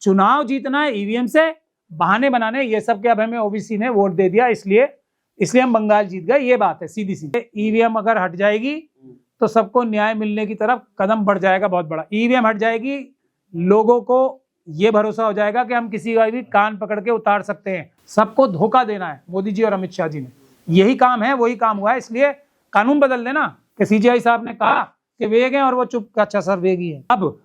चुनाव जीतना है ईवीएम से, बहाने बनाने ये सब के, अब हमें ओबीसी ने वोट दे दिया इसलिए हम बंगाल जीत गए, ये बात है सीधी सीधी। ईवीएम अगर हट जाएगी तो सबको न्याय मिलने की तरफ कदम बढ़ जाएगा बहुत बड़ा। ईवीएम हट जाएगी, लोगों को ये भरोसा हो जाएगा कि हम किसी का भी कान पकड़ के उतार सकते हैं। सबको धोखा देना है मोदी जी और अमित शाह जी ने, यही काम है, वही काम हुआ है। इसलिए कानून बदल देना कि सीजीआई साहब ने कहा कि वेग है और वो चुप, अच्छा सर वेग ही है। अब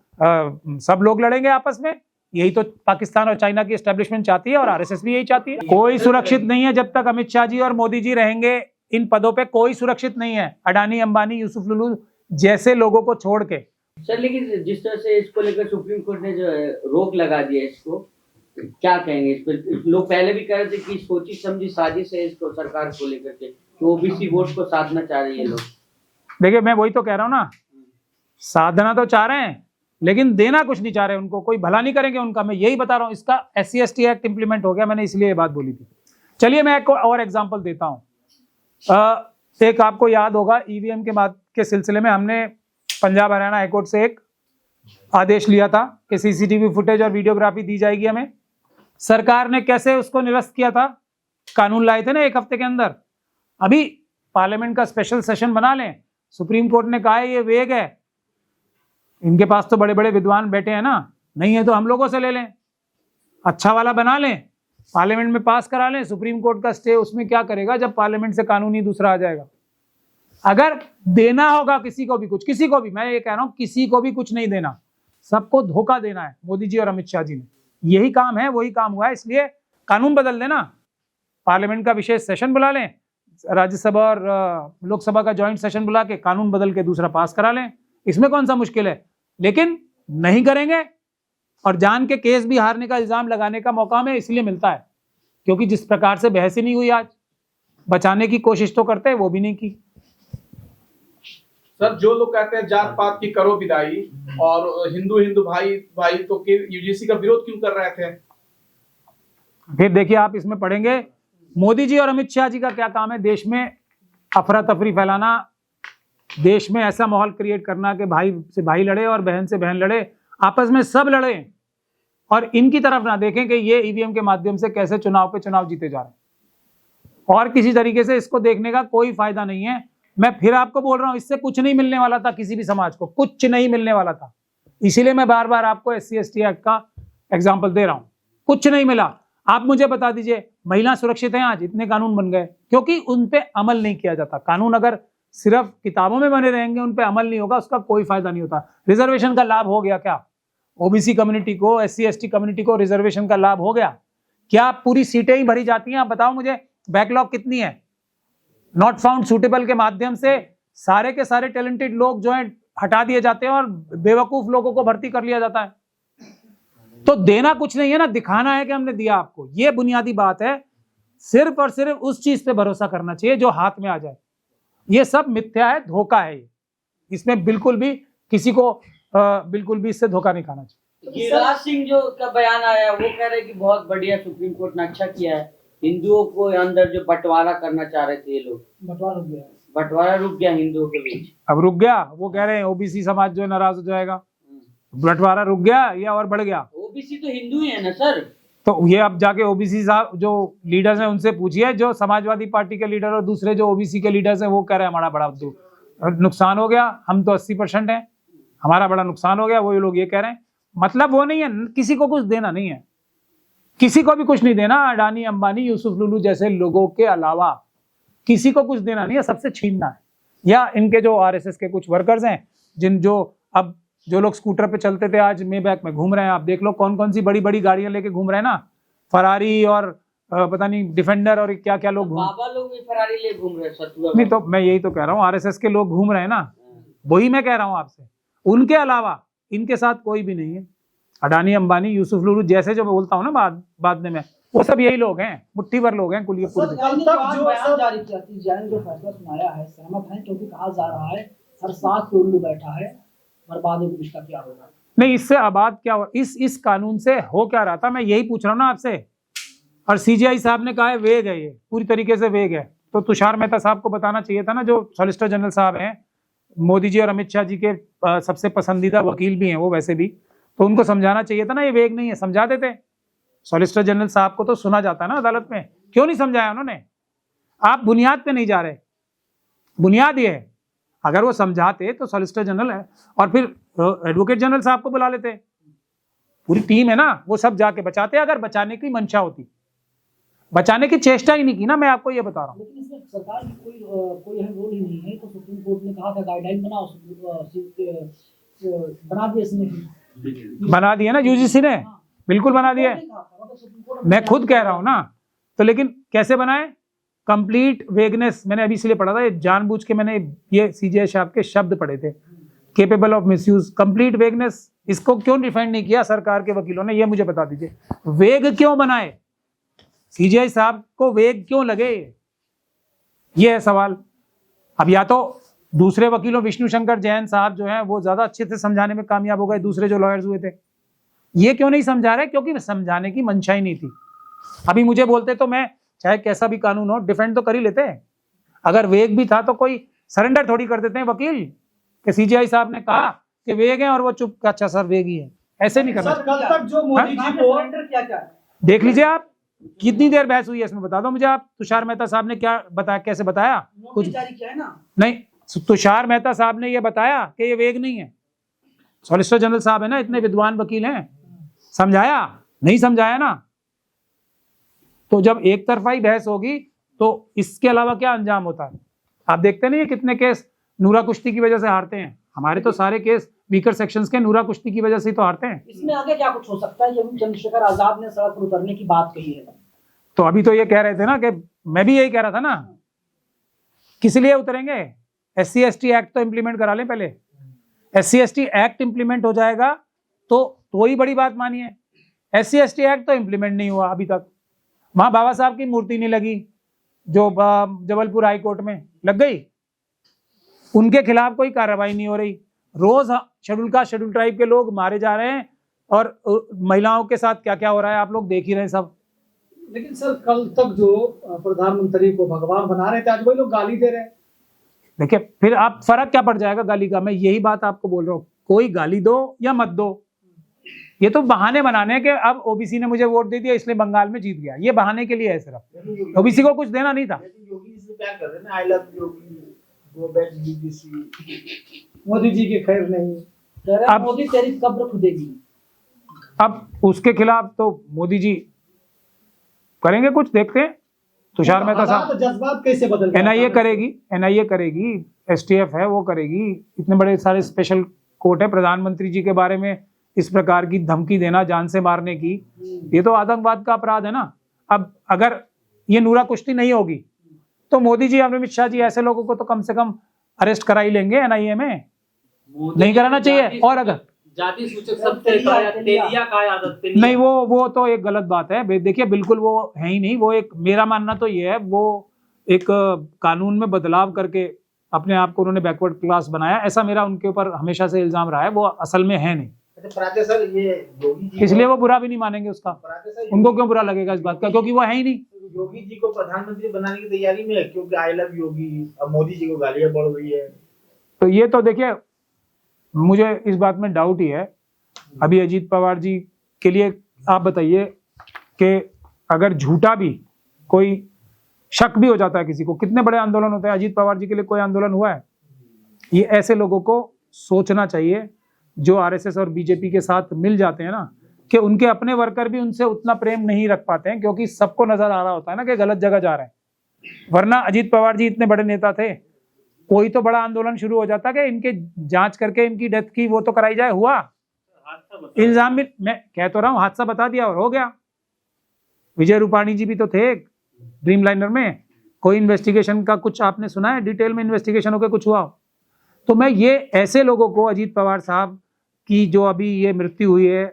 सब लोग लड़ेंगे आपस में, यही तो पाकिस्तान और चाइना की एस्टेब्लिशमेंट चाहती है और आरएसएस भी यही चाहती है। कोई सुरक्षित नहीं है जब तक अमित शाह जी और मोदी जी रहेंगे इन पदों पे, कोई सुरक्षित नहीं है। अडानी, अंबानी, यूसुफ लुलू जैसे लोगों को छोड़ के। सर लेकिन जिस तरह से इसको लेकर सुप्रीम कोर्ट ने जो है रोक लगा दिया, इसको क्या कहेंगे इस पर? लोग पहले भी कह रहे थे कि सोची समझी साजिश है इसको सरकार को लेकर के, तो ओबीसी वोट को साधना चाह रही है लोग। देखिए मैं वही तो कह रहा हूँ ना, साधना तो चाह रहे हैं लेकिन देना कुछ नहीं चाह रहे, उनको कोई भला नहीं करेंगे उनका। मैं यही बता रहा हूँ, इसका SC/ST एक्ट इंप्लीमेंट हो गया, मैंने इसलिए ये बात बोली थी। चलिए मैं एक और एग्जांपल देता हूँ। एक आपको याद होगा ईवीएम के सिलसिले में हमने पंजाब हरियाणा हाईकोर्ट से एक आदेश लिया था कि सीसीटीवी फुटेज और वीडियोग्राफी दी जाएगी हमें। सरकार ने कैसे उसको निरस्त किया था, कानून लाए थे ना 1 हफ्ते के अंदर। अभी पार्लियामेंट का स्पेशल सेशन बना लें, सुप्रीम कोर्ट ने कहा है ये वेग है, इनके पास तो बड़े बड़े विद्वान बैठे हैं ना, नहीं है तो हम लोगों से ले लें, अच्छा वाला बना लें, पार्लियामेंट में पास करा लें। सुप्रीम कोर्ट का स्टे उसमें क्या करेगा जब पार्लियामेंट से कानून ही दूसरा आ जाएगा। अगर देना होगा किसी को भी कुछ, किसी को भी, मैं ये कह रहा हूं किसी को भी कुछ नहीं देना, सबको धोखा देना है मोदी जी और अमित शाह जी ने, यही काम है, वही काम हुआ है। इसलिए कानून बदल देना, पार्लियामेंट का विशेष सेशन बुला लें, राज्यसभा और लोकसभा का ज्वाइंट सेशन बुला के कानून बदल के दूसरा पास करा लें, इसमें कौन सा मुश्किल है। लेकिन नहीं करेंगे और जान के केस भी हारने का इल्जाम लगाने का मौका हमें इसलिए मिलता है क्योंकि जिस प्रकार से बहस ही नहीं हुई आज, बचाने की कोशिश तो करते हैं, वो भी नहीं की। सर जो लोग कहते हैं जात पात की करो विदाई और हिंदू हिंदू भाई भाई, तो यूजीसी का विरोध क्यों कर रहे थे? फिर देखिए आप इसमें पढ़ेंगे मोदी जी और अमित शाह जी का क्या काम है, देश में अफरा तफरी फैलाना, देश में ऐसा माहौल क्रिएट करना कि भाई से भाई लड़े और बहन से बहन लड़े, आपस में सब लड़े और इनकी तरफ ना देखें कि ये ईवीएम के माध्यम से कैसे चुनाव पे चुनाव जीते जा रहे हैं। और किसी तरीके से इसको देखने का कोई फायदा नहीं है। मैं फिर आपको बोल रहा हूं, इससे कुछ नहीं मिलने वाला था, किसी भी समाज को कुछ नहीं मिलने वाला था। इसीलिए मैं बार बार आपको SC/ST एक्ट का एग्जाम्पल दे रहा हूं, कुछ नहीं मिला। आप मुझे बता दीजिए महिला सुरक्षित है आज, इतने कानून बन गए क्योंकि उन पे अमल नहीं किया जाता। कानून अगर सिर्फ किताबों में बने रहेंगे, उन पे अमल नहीं होगा, उसका कोई फायदा नहीं होता। रिजर्वेशन का लाभ हो गया क्या ओबीसी कम्युनिटी को, SC/ST कम्युनिटी को रिजर्वेशन का लाभ हो गया क्या? पूरी सीटें ही भरी जाती हैं? आप बताओ मुझे, बैकलॉग कितनी है? नॉट फाउंड सुटेबल के माध्यम से सारे के सारे टैलेंटेड लोग जो हैं हटा दिए जाते हैं और बेवकूफ लोगों को भर्ती कर लिया जाता है। तो देना कुछ नहीं है ना, दिखाना है कि हमने दिया आपको, ये बुनियादी बात है। सिर्फ और सिर्फ उस चीज पे भरोसा करना चाहिए जो हाथ में आ जाए। ये सब मिथ्या है, धोखा है, इसमें बिल्कुल भी किसी को बिल्कुल भी इससे धोखा नहीं खाना चाहिए। गिरिराज सिंह जो का बयान आया वो कह रहे कि बहुत बढ़िया सुप्रीम कोर्ट ने अच्छा किया है, हिंदुओं को अंदर जो बंटवारा करना चाह रहे थे ये लोग, बंटवारा रुक गया हिंदुओं के बीच। अब रुक गया, वो कह रहे हैं ओबीसी समाज जो नाराज हो जाएगा, बंटवारा रुक गया या और बढ़ गया? ओबीसी तो हिंदू ही है ना सर। तो ये अब जाके ओबीसी साहब जो लीडर्स हैं उनसे पूछिए, जो समाजवादी पार्टी के लीडर और दूसरे जो ओबीसी के लीडर्स हैं वो कह रहे हैं हमारा बड़ा नुकसान हो गया, हम तो 80% हैं, हमारा बड़ा नुकसान हो गया, वो लोग ये कह रहे हैं। मतलब वो नहीं है, किसी को कुछ देना नहीं है, किसी को भी कुछ नहीं देना। अडानी, अंबानी, यूसुफ लुलू जैसे लोगों के अलावा किसी को कुछ देना नहीं है, सबसे छीनना है। या इनके जो आरएसएस के कुछ वर्कर्स हैं, अब जो लोग स्कूटर पे चलते थे आज मेबैक में घूम रहे हैं, आप देख लो कौन कौन सी बड़ी बड़ी गाड़ियां लेके घूम रहे हैं ना, फरारी और पता नहीं डिफेंडर और क्या क्या लोग बाबा लोग भी फरारी ले घूम रहे हैं। नहीं तो मैं यही तो कह रहा हूँ, आरएसएस के लोग घूम रहे हैं ना, वही मैं कह रहा हूँ आपसे। उनके अलावा इनके साथ कोई भी नहीं है। अडानी, अंबानी, यूसुफ लुलू जैसे जो मैं बोलता हूँ ना बाद में, वो सब यही लोग हैं, मुट्ठी भर लोग हैं कुल ये पूरे। कल तक जो बयान जारी किया सीजीआई ने जो फैसला सुनाया है, सहमत है? क्योंकि कहा जा रहा है हर साथ उल्लू बैठा है, बर्बाद पुलिस का क्या होगा? नहीं, इससे आबाद क्या हुआ, इस कानून से हो क्या रहा था, मैं यही पूछ रहा हूँ ना आपसे। और सीजीआई साहब ने कहा है वेग है, ये पूरी तरीके से वेग है। तो तुषार मेहता साहब को बताना चाहिए था ना, जो सॉलिसिटर जनरल साहब हैं, मोदी जी और अमित शाह जी के सबसे पसंदीदा वकील भी हैं वो वैसे भी, तो उनको समझाना चाहिए था ना ये वेग नहीं है, समझा देते। सॉलिसिटर जनरल साहब को तो सुना जाता है ना अदालत में, क्यों नहीं समझाया उन्होंने? आप बुनियाद पे नहीं जा रहे। बुनियाद ये है, अगर वो समझाते तो सॉलिसिटर जनरल है और फिर एडवोकेट जनरल साहब को बुला लेते, पूरी टीम है ना, वो सब जाके बचाते। अगर बचाने की मंशा होती, बचाने की चेष्टा ही नहीं की ना, मैं आपको ये बता रहा हूँ। लेकिन इसमें सरकार की कोई अहम रोल ही नहीं है। तो सुप्रीम कोर्ट ने कहा था गाइडलाइन बनाओ, बना दिया इसने, बना दिया ना यूजीसी ने, बिल्कुल बना दिया है। मैं खुद कह रहा हूं ना, तो लेकिन कैसे बनाए? कंप्लीट वेगनेस, मैंने अभी इसलिए पढ़ा था, ये जानबूझ के मैंने ये सीजेआई साहब के शब्द पढ़े थे, capable of misuse, complete vagueness. इसको क्यों डिफाइन नहीं किया सरकार के वकीलों ने, ये मुझे बता दीजिए। वेग क्यों बनाए? सीजेआई साहब को वेग क्यों लगे, ये है सवाल। अब या तो दूसरे वकीलों, विष्णु शंकर जैन साहब जो हैं वो ज्यादा अच्छे से समझाने में कामयाब हो गए, दूसरे जो लॉयर्स हुए थे, ये क्यों नहीं समझा रहे? क्योंकि समझाने की मंशा ही नहीं थी। अभी मुझे बोलते तो मैं चाहे कैसा भी कानून हो डिफेंड तो कर ही लेते हैं। अगर वेग भी था तो कोई सरेंडर थोड़ी कर देते हैं वकील कि सीजीआई साहब ने कहा कि वेग है और वो चुप, अच्छा सर वेग ही है, ऐसे नहीं करना। कल तक जो मोदी जी को क्या देख लीजिए आप, कितनी देर बहस हुई है इसमें, बता दो मुझे आप। तुषार मेहता साहब ने क्या बताया, कैसे बताया? कुछ जारी किया है ना? नहीं, तुषार मेहता साहब ने ये बताया कि ये वेग नहीं है। सॉलिसिटर जनरल साहब है ना, इतने विद्वान वकील हैं, समझाया? नहीं समझाया ना। तो जब एक तरफा ही बहस होगी तो इसके अलावा क्या अंजाम होता है? आप देखते नहीं है कितने केस नूरा कुश्ती की वजह से हारते हैं। हमारे तो सारे केस वीकर सेक्शंस के नूरा कुश्ती की वजह से ही तो हारते हैं। इसमें आगे क्या कुछ हो सकता है? जब चंद्रशेखर आजाद ने सड़क पर उतरने की बात कही है, तो अभी तो ये कह रहे थे ना कि मैं भी यही कह रहा था ना, किस लिए उतरेंगे? SC/ST एक्ट तो इम्प्लीमेंट करा लें पहले। SC/ST एक्ट इम्प्लीमेंट हो जाएगा तो ही बड़ी बात मानिए। SC/ST एक्ट तो इम्प्लीमेंट नहीं हुआ अभी तक। वहां बाबा साहब की मूर्ति नहीं लगी जो जबलपुर हाई कोर्ट में लग गई, उनके खिलाफ कोई कार्रवाई नहीं हो रही। रोज शेड्यूल कास्ट शेड्यूल ट्राइब के लोग मारे जा रहे हैं और महिलाओं के साथ क्या क्या हो रहा है आप लोग देख ही रहे हैं सब। लेकिन सर कल तक जो प्रधानमंत्री को भगवान बना रहे थे, आज वही लोग गाली दे रहे हैं। देखिए फिर आप फर्क क्या पड़ जाएगा गाली का? मैं यही बात आपको बोल रहा हूँ, कोई गाली दो या मत दो, ये तो बहाने बनाने के। अब ओबीसी ने मुझे वोट दे दिया इसलिए बंगाल में जीत गया, ये बहाने के लिए है सिर्फ। ओबीसी को कुछ देना नहीं था। मोदी जी की खैर नहीं, अब मोदी तेरी कब्र खुदेगी। अब उसके खिलाफ तो मोदी जी करेंगे कुछ, देखते हैं। तुषार मेहता साहब, जज्बात कैसे बदल गए? एनआईए करेगी, STF है वो करेगी। इतने बड़े सारे स्पेशल कोर्ट है, प्रधानमंत्री जी के बारे में इस प्रकार की धमकी देना, जान से मारने की, ये तो आतंकवाद का अपराध है ना। अब अगर ये नूरा कुश्ती नहीं होगी तो मोदी जी और अमित शाह जी ऐसे लोगों को तो कम से कम अरेस्ट करा ही लेंगे एनआईए में, नहीं कराना चाहिए। और अगर जाति सूचक शब्द तेलिया का आदत नहीं, वो तो एक गलत बात है। देखिए बिल्कुल वो है ही नहीं। वो एक, मेरा मानना तो ये है, वो एक कानून में बदलाव करके अपने आप को उन्होंने बैकवर्ड क्लास बनाया, ऐसा मेरा उनके ऊपर हमेशा से इल्जाम रहा है। वो असल में है नहीं, सर ये योगी जी, इसलिए वो बुरा भी नहीं मानेंगे उसका। उनको क्यों बुरा लगेगा इस बात का? क्योंकि वो है ही नहीं। योगी जी को प्रधानमंत्री बनाने की तैयारी में है, क्योंकि आई लव योगी, अब मोदी जी को गालियां बढ़ रही है। तो ये तो देखिए, मुझे इस बात में डाउट ही है। अभी अजीत पवार जी के लिए आप बताइए कि अगर झूठा भी कोई शक भी हो जाता है किसी को, कितने बड़े आंदोलन होते हैं। अजीत पवार जी के लिए कोई आंदोलन हुआ है? ये ऐसे लोगों को सोचना चाहिए जो आरएसएस और बीजेपी के साथ मिल जाते हैं ना, कि उनके अपने वर्कर भी उनसे उतना प्रेम नहीं रख पाते हैं, क्योंकि सबको नजर आ रहा होता है ना कि गलत जगह जा रहे हैं। वरना अजीत पवार जी इतने बड़े नेता थे, कोई तो बड़ा आंदोलन शुरू हो जाता कि इनके जांच करके इनकी डेथ की वो तो कराई जाए। हुआ इल्जाम भी, मैं कह तो रहा हूँ, हादसा बता दिया और हो गया। विजय रूपाणी जी भी तो थे ड्रीम लाइनर में, कोई इन्वेस्टिगेशन का कुछ आपने सुना है? डिटेल में इन्वेस्टिगेशन होकर कुछ हुआ? तो मैं ये ऐसे लोगों को, अजीत पवार साहब की जो अभी ये मृत्यु हुई है,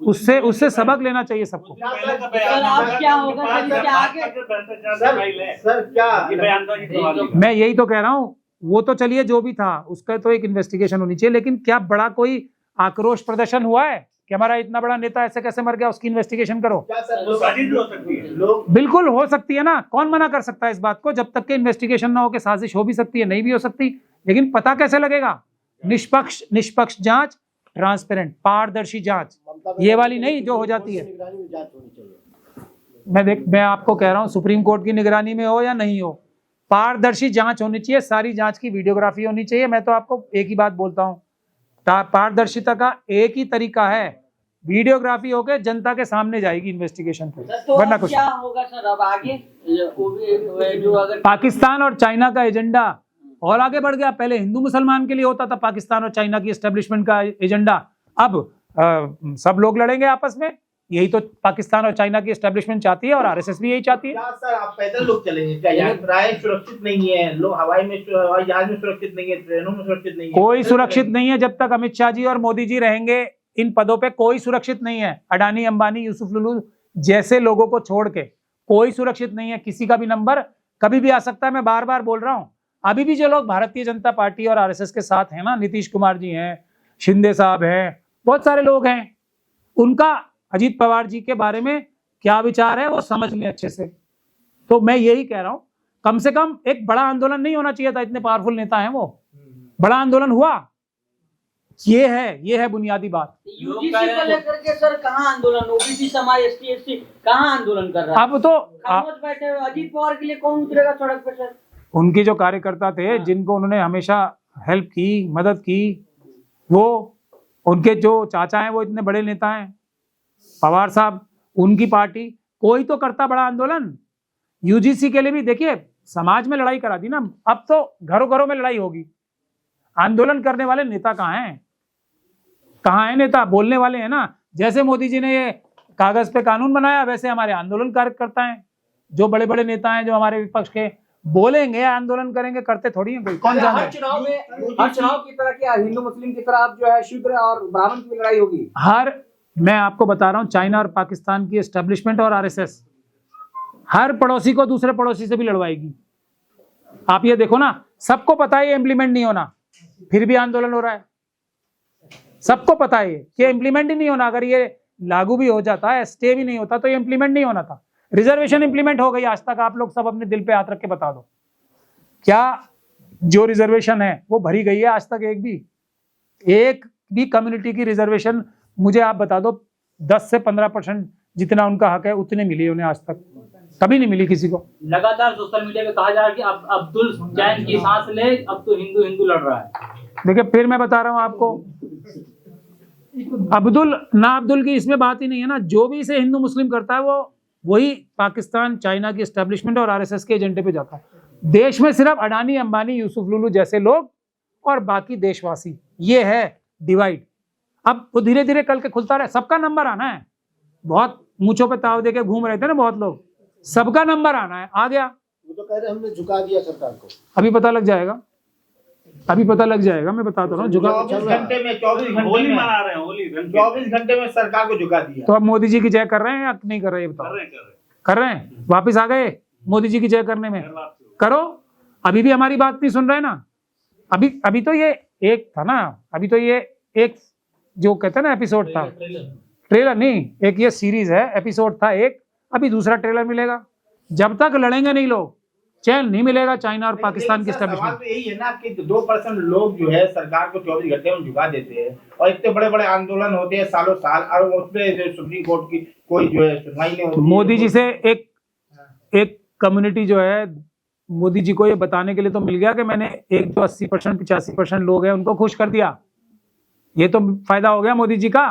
उससे सबक लेना चाहिए सबको। मैं यही तो कह रहा हूँ, वो तो चलिए जो भी था उसका तो एक इन्वेस्टिगेशन होनी चाहिए, लेकिन क्या बड़ा कोई आक्रोश प्रदर्शन हुआ है कि हमारा इतना बड़ा नेता ऐसे कैसे मर गया, उसकी इन्वेस्टिगेशन करो। बिल्कुल हो सकती है ना, कौन मना कर सकता है इस बात को? जब तक के इन्वेस्टिगेशन ना हो के साजिश हो भी सकती है, नहीं भी हो सकती, लेकिन पता कैसे लगेगा? निष्पक्ष जांच ट्रांसपेरेंट, पारदर्शी जांच, ये वाली नहीं जो हो जाती है। मैं आपको कह रहा हूं, सुप्रीम कोर्ट की निगरानी में हो या नहीं हो, पारदर्शी जांच होनी चाहिए, सारी जांच की वीडियोग्राफी होनी चाहिए। मैं तो आपको एक ही बात बोलता हूं, पारदर्शिता का एक ही तरीका है, वीडियोग्राफी होके जनता के सामने जाएगी इन्वेस्टिगेशन पे, तो वरना अब कुछ क्या होगा सर अब आगे? वो भी जो अगर पाकिस्तान और चाइना का एजेंडा और आगे बढ़ गया। पहले हिंदू मुसलमान के लिए होता था पाकिस्तान और चाइना की एस्टेब्लिशमेंट का एजेंडा, अब सब लोग लड़ेंगे आपस में। यही तो पाकिस्तान और चाइना की एस्टेब्लिशमेंट चाहती है और आरएसएस भी यही चाहती है। क्या सर आप पैदल लोग चलेंगे क्या? यात्राएं सुरक्षित नहीं है, लोग हवाई जहाज में सुरक्षित नहीं है, ट्रेनों में सुरक्षित नहीं है, कोई सुरक्षित नहीं है जब तक अमित शाह जी और मोदी जी रहेंगे इन पदों पे, कोई सुरक्षित नहीं है। अडानी, अंबानी, यूसुफ लुलू जैसे लोगों को छोड़ के कोई सुरक्षित नहीं है। किसी का भी नंबर कभी भी आ सकता है। मैं बार बार बोल रहा हूं, अभी भी जो लोग भारतीय जनता पार्टी और आरएसएस के साथ हैं ना, नीतीश कुमार जी हैं, शिंदे साहब हैं, बहुत सारे लोग हैं, उनका अजीत पवार जी के बारे में क्या विचार है वो समझ लें अच्छे से। तो मैं यही कह रहा हूं, कम से कम एक बड़ा आंदोलन नहीं होना चाहिए था, इतने पावरफुल नेता हैं वो, बड़ा आंदोलन हुआ, ये है बुनियादी बात। यूजीसी को लेकर के सर कहाँ आंदोलन? ओबीसी समाज, एसटी एससी कहाँ आंदोलन कर रहा है? अब तो खामोश बैठे हुए। अजीत पवार के लिए कौन उतरेगा सड़क पे सर? उनके जो कार्यकर्ता थे, जिनको उन्होंने हमेशा हेल्प की, मदद की, वो उनके जो चाचा हैं वो इतने बड़े नेता हैं, पवार साहब, उनकी पार्टी, कोई तो करता बड़ा आंदोलन। यूजीसी के लिए भी देखिए, समाज में लड़ाई करा दी ना, अब तो घरों घरों में लड़ाई होगी। आंदोलन करने वाले नेता कहाँ हैं? कहाँ है नेता? बोलने वाले हैं ना। जैसे मोदी जी ने ये कागज पे कानून बनाया, वैसे हमारे आंदोलन कार्यकर्ता हैं, जो बड़े बड़े नेता हैं, जो हमारे विपक्ष के, बोलेंगे, आंदोलन करेंगे, करते थोड़ी हैं कोई। कौन जाने? हर चुनाव की तरह क्या हिंदू मुस्लिम की तरह अब जो है शूद्र और ब्राह्मण की लड़ाई होगी? मैं आपको बता रहा हूं, चाइना और पाकिस्तान की एस्टेब्लिशमेंट और आरएसएस हर पड़ोसी को दूसरे पड़ोसी से भी लड़वाएगी। आप ये देखो ना, सबको पता है ये इम्प्लीमेंट नहीं होना, फिर भी आंदोलन हो रहा है। सबको पता है कि इम्प्लीमेंट ही नहीं होना। अगर ये लागू भी हो जाता है, स्टे भी नहीं होता, तो ये इम्प्लीमेंट नहीं होना था। रिजर्वेशन इम्प्लीमेंट हो गई आज तक? आप लोग सब अपने दिल पे हाथ रख के बता दो, क्या जो रिजर्वेशन है वो भरी गई है आज तक? एक भी कम्युनिटी की रिजर्वेशन मुझे आप बता दो, 10 से 15% जितना उनका हक है उतने मिली उन्हें आज तक, कभी नहीं मिली किसी को। लगातार सोशल मीडिया पे कहा जा रहा है कि अब अब्दुल चैन की सांस ले, अब तो हिंदू हिंदू लड़ रहा है। देखिए, फिर मैं बता रहा हूं आपको, अब्दुल ना अब्दुल की इसमें बात ही नहीं है ना। जो भी इसे हिंदू मुस्लिम करता है, वो वही पाकिस्तान, चाइना की एस्टेब्लिशमेंट और आरएसएस के एजेंडे पे जाता है। देश में सिर्फ अडानी, अंबानी, यूसुफ लुलू जैसे लोग और बाकी देशवासी, ये है डिवाइड। अब वो धीरे धीरे कल के खुलता रहे, सबका नंबर आना है। बहुत मूंछों पे ताव देके घूम रहे थे ना बहुत लोग, सबका नंबर आना है, आ गया। वो तो कह रहे हमने झुका दिया सरकार को। अभी पता लग जाएगा, अभी पता लग जाएगा। मैं बताता रहा हूँ, 24 घंटे में 24 घंटे में सरकार को झुका दिया। तो अब मोदी जी की जय कर रहे हैं या नहीं कर रहे हैं? बताओ। कर रहे हैं। वापिस आ गए मोदी जी की जय करने में? करो। अभी भी हमारी बात नहीं सुन रहे ना। अभी तो ये एक था ना, अभी तो ये एक जो कहते हैं ना एपिसोड था, ट्रेलर नहीं, एक ये सीरीज है, एपिसोड था एक, अभी दूसरा ट्रेलर मिलेगा। जब तक लड़ेंगे नहीं लोग, चैन नहीं मिलेगा चाइना और पाकिस्तान की सवाल तो यही है ना कि 2% लोग जो है सरकार को 24 घंटे में झुका देते हैं, और इतने बड़े बड़े आंदोलन होते हैं सालों साल, और उसमें सुप्रीम कोर्ट की कोई जो है सुनवाई नहीं होती। मोदी जी से एक कम्युनिटी जो है, मोदी जी को ये बताने के लिए तो मिल गया कि मैंने एक जो 80% 85% लोग हैं उनको खुश कर दिया। ये तो फायदा हो गया मोदी जी का।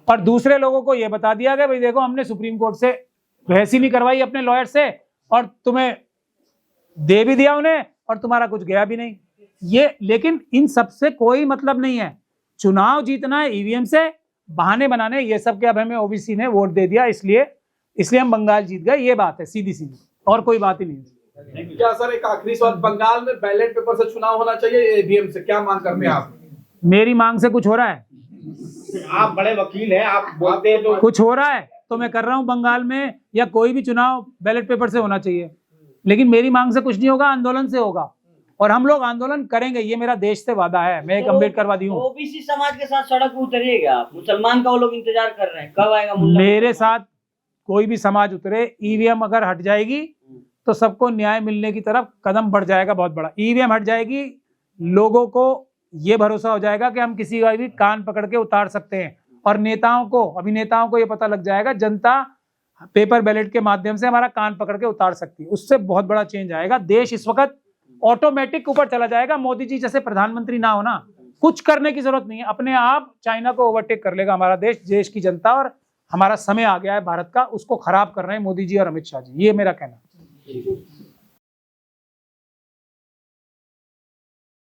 और दूसरे लोगों को ये बता दिया कि भाई देखो, हमने सुप्रीम कोर्ट से बहस ही नहीं करवाई अपने लॉयर से, और तुम्हें दे भी दिया उन्हें, और तुम्हारा कुछ गया भी नहीं। ये लेकिन इन सब से कोई मतलब नहीं है। चुनाव जीतना है ईवीएम से, बहाने बनाने, ये सब के अब हमें ओबीसी ने वोट दे दिया, इसलिए हम बंगाल जीत गए। ये बात है सीधी सीधी, और कोई बात ही नहीं है। क्या सर, एक आखिरी सवाल, बंगाल में बैलेट पेपर से चुनाव होना चाहिए ईवीएम से, क्या मांग करते हैं आप? मेरी मांग से कुछ हो रहा है? आप बड़े वकील हैं, आप बोलते हैं तो कुछ हो रहा है तो मैं कर रहा हूं। बंगाल में या कोई भी चुनाव बैलेट पेपर से होना चाहिए, लेकिन मेरी मांग से कुछ नहीं होगा, आंदोलन से होगा, और हम लोग आंदोलन करेंगे। ये मेरा देश से वादा है। मैं एक अम्बेडकरवादी हूँ। ओबीसी समाज के साथ सड़क पर उतरिएगा आप? मुसलमान का वो लोग इंतजार कर रहे हैं, कब आएगा मेरे साथ कोई भी समाज उतरे। ईवीएम अगर हट जाएगी तो सबको न्याय मिलने की तरफ कदम बढ़ जाएगा बहुत बड़ा। ईवीएम हट जाएगी, लोगों को ये भरोसा हो जाएगा कि हम किसी का भी कान पकड़ के उतार सकते हैं। और अभिनेताओं को ये पता लग जाएगा, जनता पेपर बैलेट के माध्यम से हमारा कान पकड़ के उतार सकती है। उससे बहुत बड़ा चेंज आएगा। देश इस वक्त ऑटोमेटिक ऊपर चला जाएगा। मोदी जी जैसे प्रधानमंत्री ना होना, कुछ करने की जरूरत नहीं है, अपने आप चाइना को ओवरटेक कर लेगा हमारा देश। देश की जनता और हमारा समय आ गया है भारत का, उसको खराब कर रहे हैं मोदी जी और अमित शाह जी। ये मेरा कहना है।